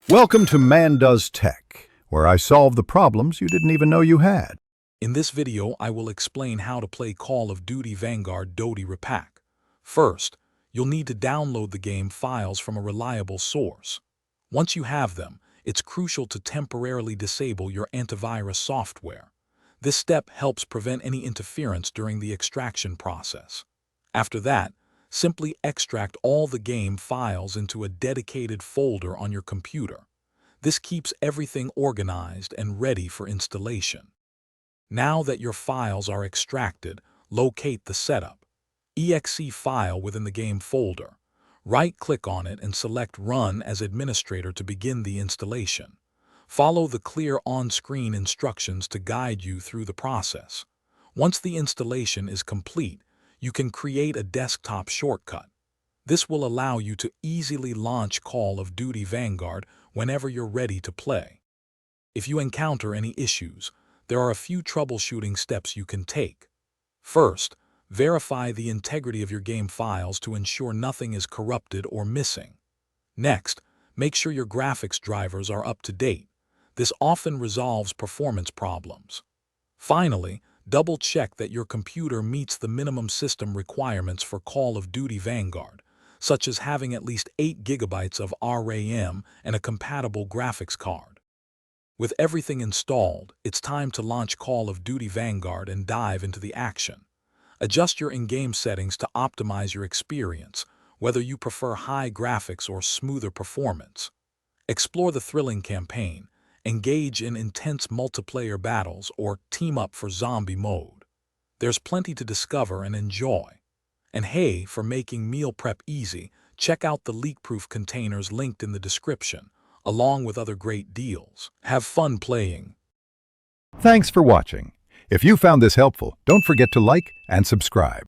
Welcome to Man Does Tech, where I solve the problems you didn't even know you had. In this video, I will explain how to play Call of Duty Vanguard Dodi Repack. First, you'll need to download the game files from a reliable source. Once you have them, it's crucial to temporarily disable your antivirus software. This step helps prevent any interference during the extraction process. After that, simply extract all the game files into a dedicated folder on your computer. This keeps everything organized and ready for installation. Now that your files are extracted, locate the Setup .exe file within the game folder. Right-click on it and select Run as administrator to begin the installation. Follow the clear on-screen instructions to guide you through the process. Once the installation is complete, you can create a desktop shortcut. This will allow you to easily launch Call of Duty Vanguard whenever you're ready to play. If you encounter any issues, there are a few troubleshooting steps you can take. First, verify the integrity of your game files to ensure nothing is corrupted or missing. Next, make sure your graphics drivers are up to date. This often resolves performance problems. Finally, double-check that your computer meets the minimum system requirements for Call of Duty Vanguard, such as having at least 8 GB of RAM and a compatible graphics card. With everything installed, it's time to launch Call of Duty Vanguard and dive into the action. Adjust your in-game settings to optimize your experience, whether you prefer high graphics or smoother performance. Explore the thrilling campaign, engage in intense multiplayer battles, or team up for zombie mode. There's plenty to discover and enjoy. And hey, for making meal prep easy, check out the leak-proof containers linked in the description, along with other great deals. Have fun playing. Thanks for watching. If you found this helpful, don't forget to like and subscribe.